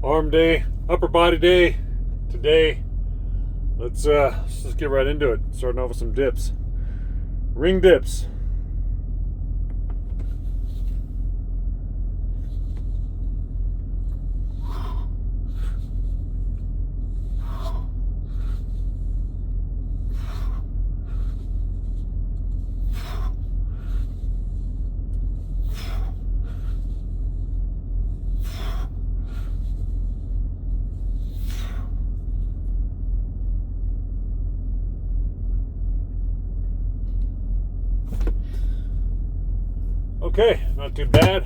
Arm day, upper body day. Today, let's just get right into it. Starting off with some dips. Ring dips. Okay, not too bad.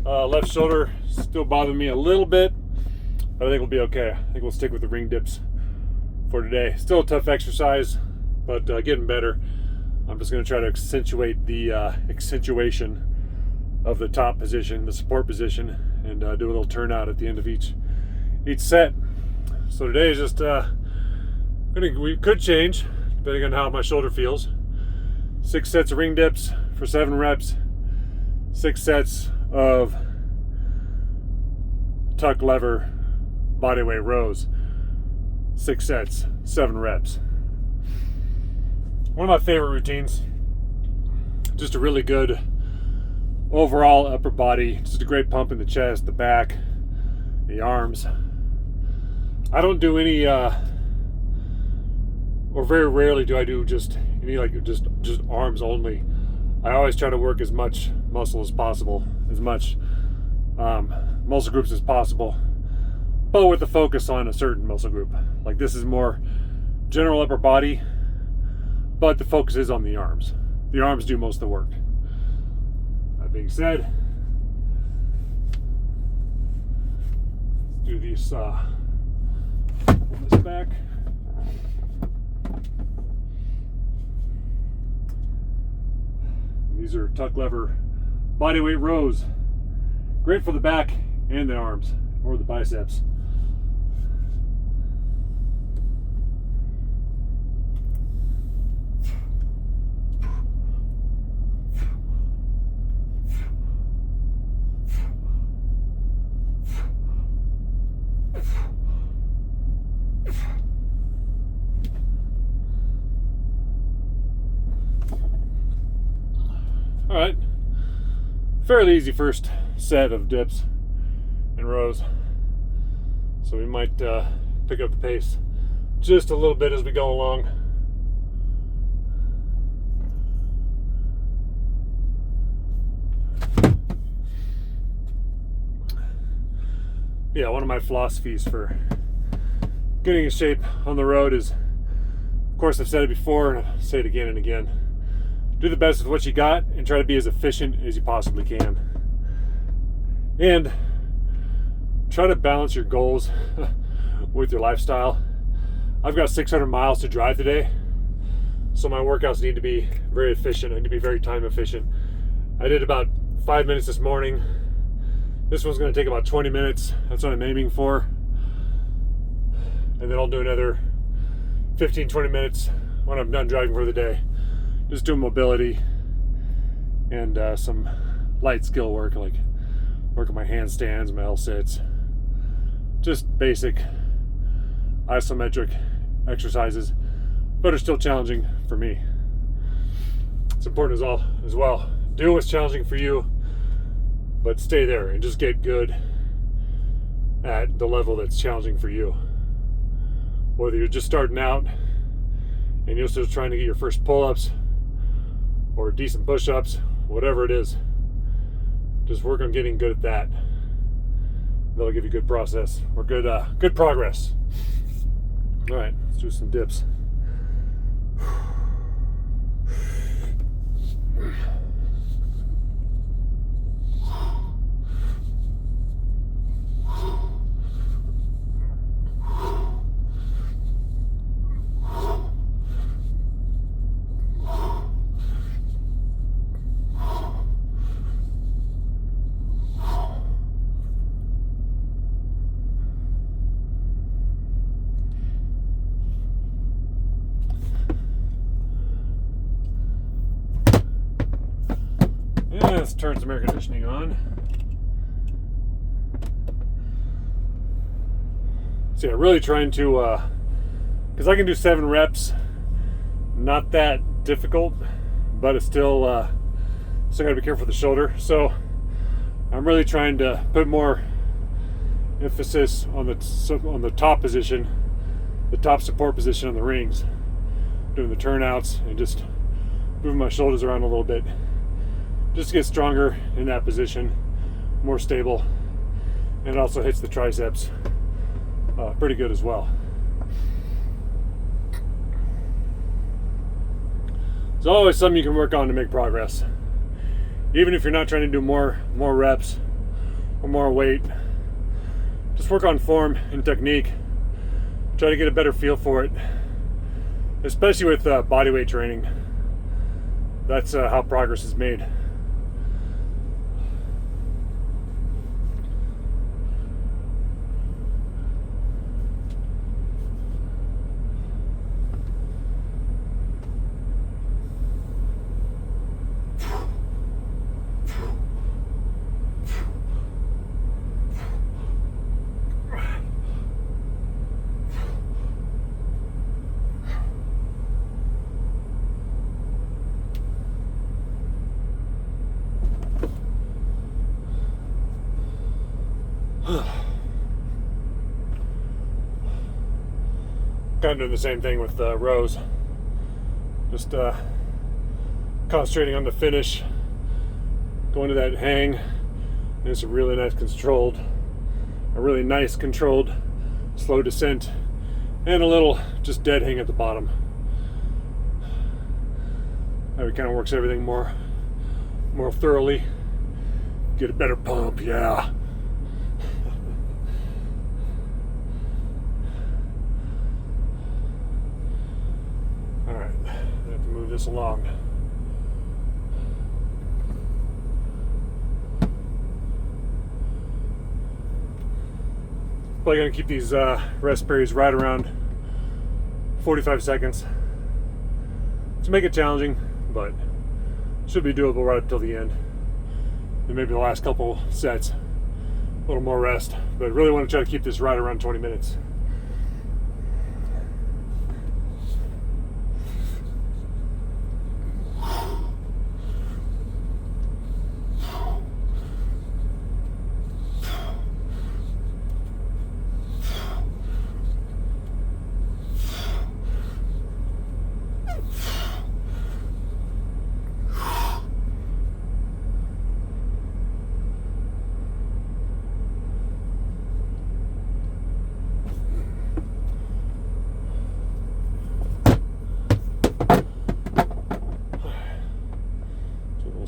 Left shoulder still bothering me a little bit, but I think we'll be okay. I think we'll stick with the ring dips for today. Still a tough exercise, but getting better. I'm just going to try to accentuate the accentuation of the top position, the support position, and do a little turnout at the end of each set. So today is just we could change depending on how my shoulder feels. 6 sets of ring dips for 7 reps, 6 sets of tuck lever bodyweight rows, 6 sets, 7 reps. One of my favorite routines, just a really good overall upper body, just a great pump in the chest, the back, the arms. I don't do any, or very rarely do I do just any just arms only. I always try to work as much muscle as possible, as much muscle groups as possible, but with a focus on a certain muscle group. Like this is more general upper body, but the focus is on the arms. The arms do most of the work. That being said, let's do these this back. These are tuck lever bodyweight rows. Great for the back and the arms, or the biceps. All right, fairly easy first set of dips and rows, so we might pick up the pace just a little bit as we go along. Yeah, one of my philosophies for getting in shape on the road is, of course I've said it before and I'll say it again and again, do the best with what you got and try to be as efficient as you possibly can. And try to balance your goals with your lifestyle. I've got 600 miles to drive today, so my workouts need to be very efficient. I need to be very time efficient. I did about 5 minutes this morning. This one's going to take about 20 minutes. That's what I'm aiming for. And then I'll do another 15-20 minutes when I'm done driving for the day. Just doing mobility and some light skill work, like working my handstands, my L-sits. Just basic isometric exercises, but are still challenging for me. It's important as well. Do what's challenging for you, but stay there and just get good at the level that's challenging for you. Whether you're just starting out and you're still trying to get your first pull-ups or decent push-ups, whatever it is, just work on getting good at that. That'll give you good process or good progress. All right, let's do some dips. Let's turn some air conditioning on. So yeah, really trying to, because I can do 7 reps, not that difficult, but it's still gotta be careful with the shoulder. So I'm really trying to put more emphasis on the top position, the top support position on the rings, doing the turnouts and just moving my shoulders around a little bit, just to get stronger in that position, more stable, and it also hits the triceps pretty good as well. There's always something you can work on to make progress. Even if you're not trying to do more reps or more weight, just work on form and technique. Try to get a better feel for it, especially with body weight training. That's how progress is made. Kind of doing the same thing with rows. Just concentrating on the finish, going to that hang, and it's a really nice controlled slow descent, and a little just dead hang at the bottom. That kind of works everything more thoroughly. Get a better pump, yeah. This along. Probably gonna keep these rest periods right around 45 seconds to make it challenging, but should be doable right up till the end. And maybe the last couple sets, a little more rest, but really want to try to keep this right around 20 minutes.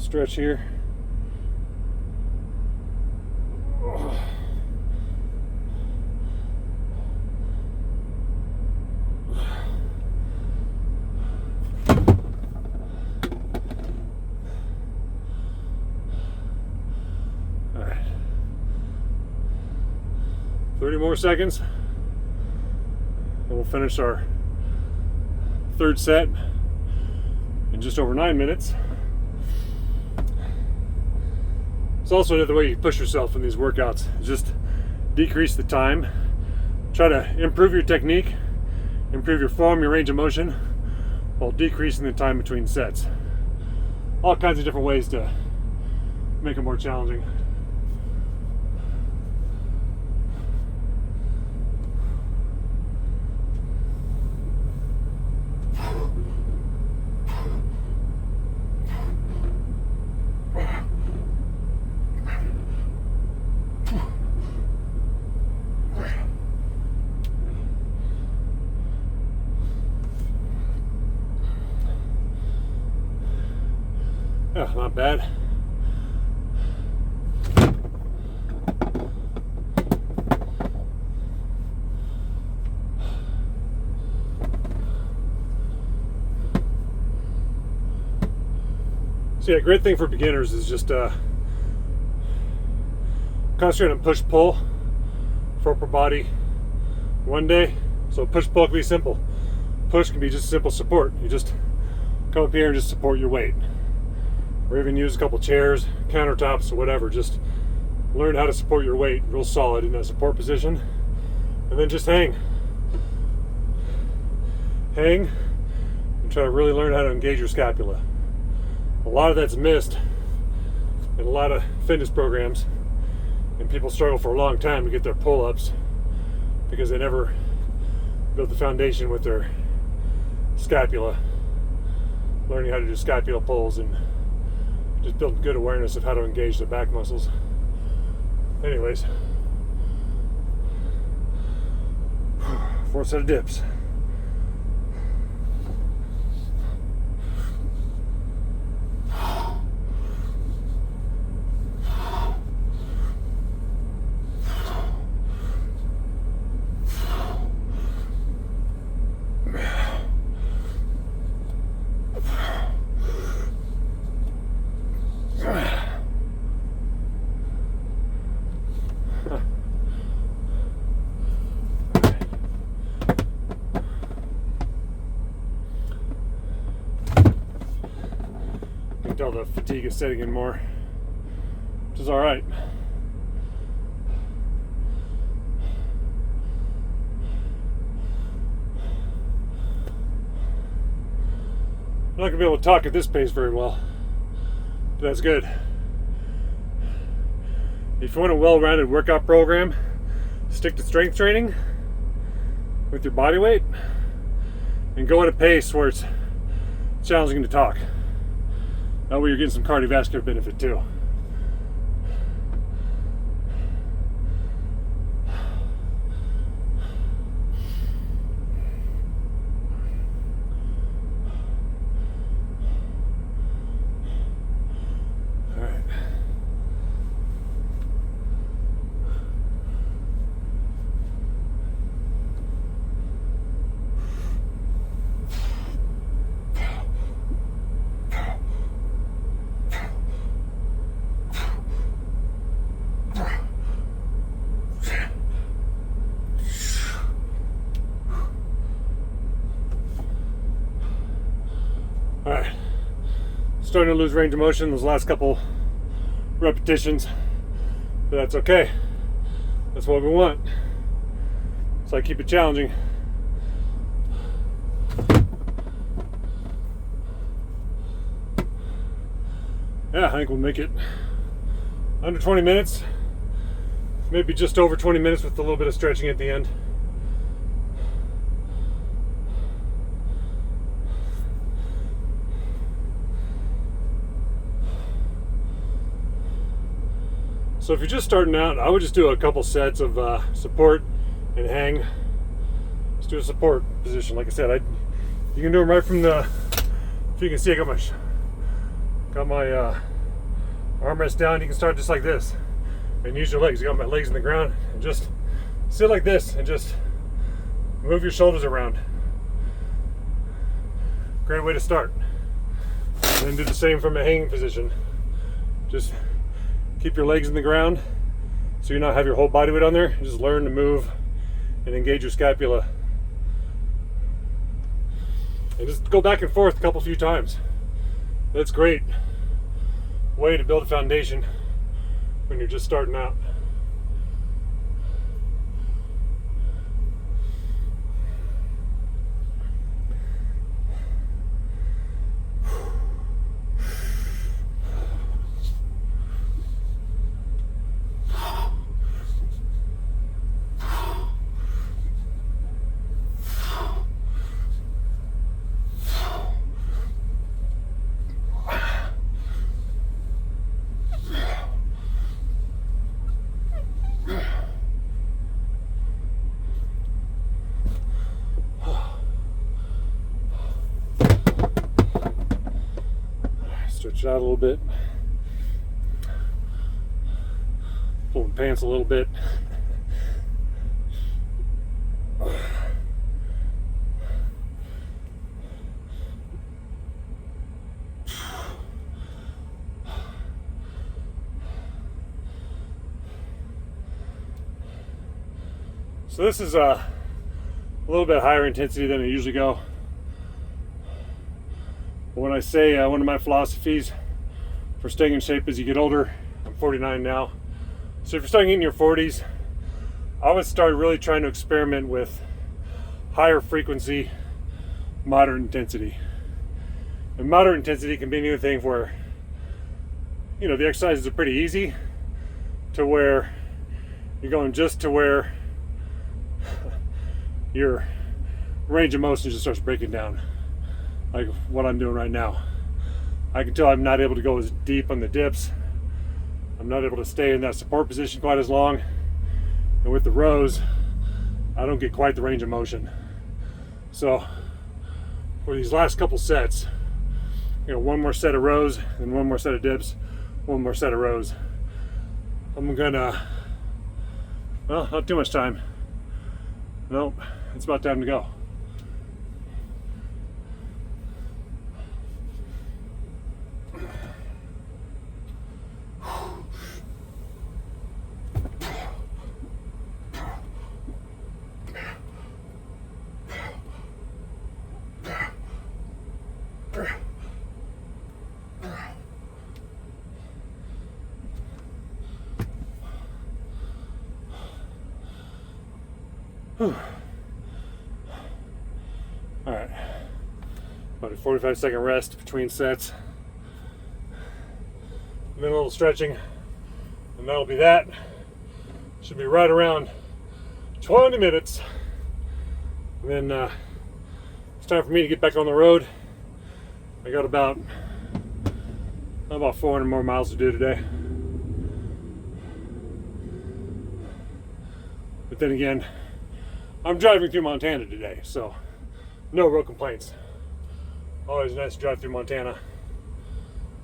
Stretch here. All right. 30 more seconds, and we'll finish our third set in just over 9 minutes. It's also another way you push yourself in these workouts. Just decrease the time. Try to improve your technique, improve your form, your range of motion, while decreasing the time between sets. All kinds of different ways to make it more challenging. Yeah, not bad. So yeah, great thing for beginners is just concentrate on push-pull for upper body one day. So push-pull can be simple. Push can be just simple support. You just come up here and just support your weight. Or even use a couple chairs, countertops, or whatever. Just learn how to support your weight real solid in that support position. And then just hang. Hang and try to really learn how to engage your scapula. A lot of that's missed in a lot of fitness programs, and people struggle for a long time to get their pull-ups because they never built the foundation with their scapula, learning how to do scapula pulls and just building good awareness of how to engage the back muscles. Anyways, 4th set of dips. Tell the fatigue is setting in more, which is all right. I'm not gonna be able to talk at this pace very well, but that's good. If you want a well-rounded workout program, stick to strength training with your body weight and go at a pace where it's challenging to talk. That way you're getting some cardiovascular benefit too. All right. Alright, starting to lose range of motion those last couple repetitions, but that's okay. That's what we want. So I keep it challenging. Yeah, I think we'll make it under 20 minutes, maybe just over 20 minutes with a little bit of stretching at the end. So if you're just starting out, I would just do a couple sets of support and hang. Just do a support position. Like I said, you can do them right from the, if you can see, I got my armrest down. You can start just like this and use your legs. You got my legs in the ground and just sit like this and just move your shoulders around. Great way to start. And then do the same from a hanging position. Just keep your legs in the ground so you not have your whole body weight on there. Just learn to move and engage your scapula. And just go back and forth a few times. That's great way to build a foundation when you're just starting out. Stretch it out a little bit. Pull the pants a little bit. So this is a little bit higher intensity than I usually go. But when I say one of my philosophies for staying in shape as you get older, I'm 49 now. So if you're starting in your 40s, I would start really trying to experiment with higher frequency, moderate intensity. And moderate intensity can be anything where, the exercises are pretty easy to where you're going just to where your range of motion just starts breaking down, like what I'm doing right now. I can tell I'm not able to go as deep on the dips. I'm not able to stay in that support position quite as long. And with the rows, I don't get quite the range of motion. So for these last couple sets, one more set of rows and one more set of dips, one more set of rows. I'm gonna, well, not too much time. Nope, it's about time to go. All right, about a 45-second rest between sets, and then a little stretching, and that'll be that. Should be right around 20 minutes. And then it's time for me to get back on the road. I got about 400 more miles to do today. But then again, I'm driving through Montana today, so no real complaints. Always nice to drive through Montana.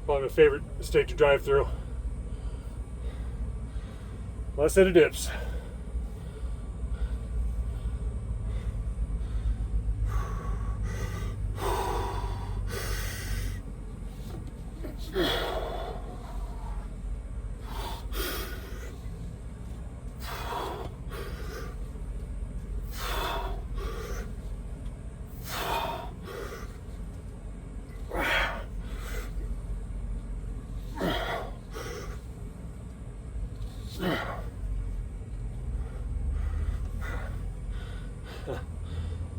Probably my favorite state to drive through. Last set of dips.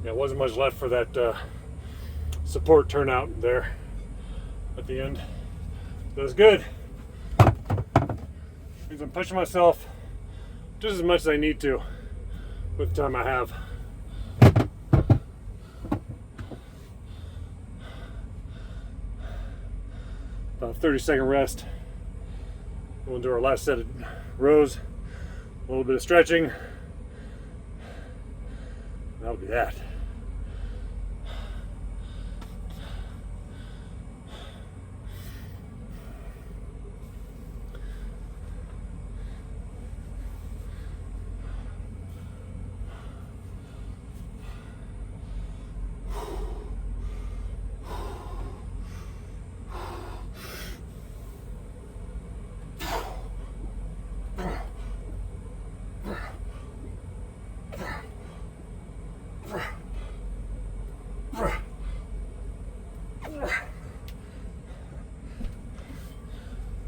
Yeah, wasn't much left for that support turnout there at the end. That was good. Means I'm pushing myself just as much as I need to with the time I have. About a 30-second rest. We'll do our last set of rows, a little bit of stretching. That'll be that.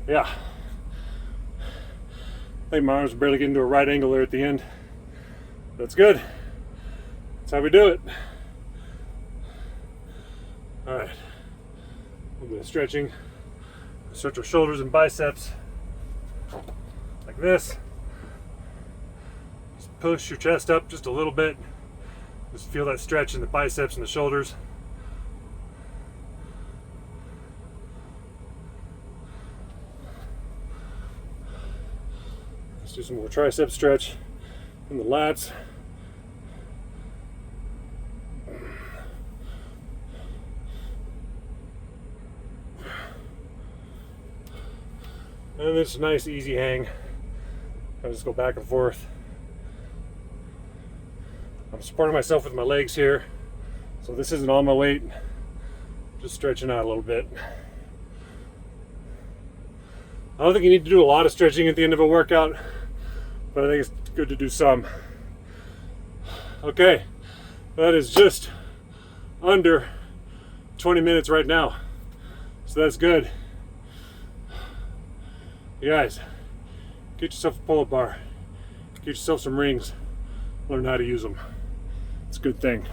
Yeah, I think my arms are barely getting to a right angle there at the end. That's good. That's how we do it. All right, a little bit of stretching. Stretch our shoulders and biceps like this. Just push your chest up just a little bit. Just feel that stretch in the biceps and the shoulders. Do some more tricep stretch in the lats. And it's a nice easy hang. I just go back and forth. I'm supporting myself with my legs here, so this isn't all my weight. Just stretching out a little bit. I don't think you need to do a lot of stretching at the end of a workout, but I think it's good to do some. Okay, that is just under 20 minutes right now, so that's good. You guys, get yourself a pull-up bar, get yourself some rings, learn how to use them. It's a good thing.